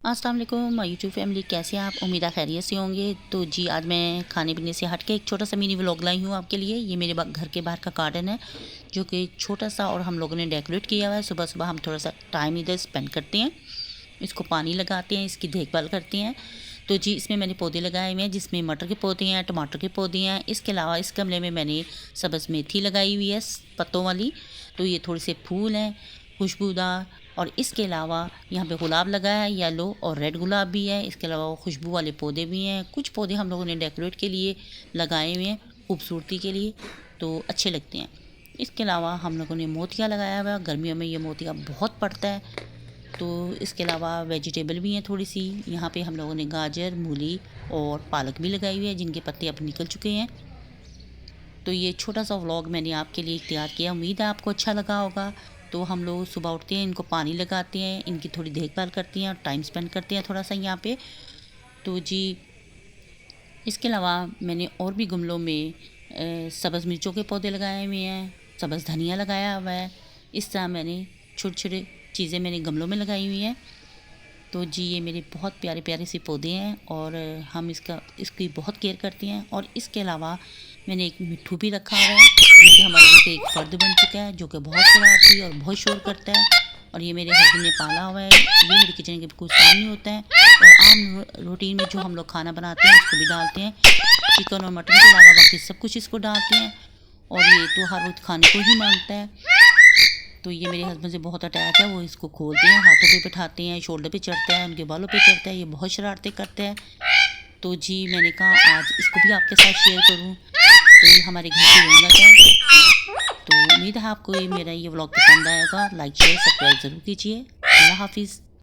अस्सलाम वालेकुम my YouTube family, कैसे हैं आप? उम्मीद है खैरियत से होंगे। तो जी आज मैं खाने पीने से हट के एक छोटा सा मिनी व्लॉग लाई हूँ आपके लिए। ये मेरे घर के बाहर का गार्डन है जो कि छोटा सा और हम लोगों ने डेकोरेट किया हुआ है। सुबह सुबह हम थोड़ा सा टाइम इधर स्पेंड करते हैं, इसको पानी लगाते हैं, इसकी देखभाल करते हैं। तो जी इसमें मैंने पौधे लगाए हुए हैं जिसमें मटर के पौधे हैं, टमाटर के पौधे हैं। इसके अलावा इस गमले में मैंने सब्ज़ मेथी लगाई हुई है पत्तों वाली। तो ये थोड़े से फूल हैं खुशबूदार। और इसके अलावा यहाँ पे गुलाब लगा है, येलो और रेड गुलाब भी है। इसके अलावा खुशबू वाले पौधे भी हैं। कुछ पौधे हम लोगों ने डेकोरेट के लिए लगाए हुए हैं, खूबसूरती के लिए, तो अच्छे लगते हैं। इसके अलावा हम लोगों ने मोतिया लगाया हुआ है, गर्मियों में ये मोतिया बहुत पड़ता है। तो इसके अलावा वेजिटेबल भी हैं थोड़ी सी। यहाँ पे हम लोगों ने गाजर, मूली और पालक भी लगाई हुई है जिनके पत्ते अब निकल चुके हैं। तो ये छोटा सा व्लॉग मैंने आपके लिए तैयार किया, उम्मीद है आपको अच्छा लगा होगा। तो हम लोग सुबह उठते हैं, इनको पानी लगाते हैं, इनकी थोड़ी देखभाल करते हैं और टाइम स्पेंड करते हैं थोड़ा सा यहाँ पे। तो जी इसके अलावा मैंने और भी गमलों में सब्ज़ मिर्चों के पौधे लगाए हुए हैं, सब्ज़ धनिया लगाया हुआ है। इस तरह मैंने छोटे छोटे चीज़ें मैंने गमलों में लगाई हुई हैं। तो जी ये मेरे बहुत प्यारे प्यारे से पौधे हैं और हम इसकी बहुत केयर करते हैं। और इसके अलावा मैंने एक मिट्ठू भी रखा हुआ है जो कि हमारे घर का एक फ़र्द बन चुका है, जो कि बहुत शरारती और बहुत शोर करता है। और ये मेरे हस्बैंड ने पाला हुआ है। ये मेरे किचन के बिल्कुल सामने होता है और आम रूटीन में जो हम लोग खाना बनाते हैं उसको भी डालते हैं। चिकन और मटन के अलावा बाकी सब कुछ इसको डालते हैं और ये तो हर रोज़ खाने को ही मांगता है। तो ये मेरे हस्बैंड से बहुत अटैच है, वो इसको खोलते हैं, हाथों पे बिठाते हैं, शोल्डर पे चढ़ता है, उनके बालों पे चढ़ता है, ये बहुत शरारतें करते हैं। तो जी मैंने कहा आज इसको भी आपके साथ शेयर करूं। तो ये हमारे घर की रौनक है। तो उम्मीद है आपको मेरा ये व्लॉग पसंद आएगा। लाइक शेयर सब्सक्राइब ज़रूर कीजिए। अल्लाह हाफिज़।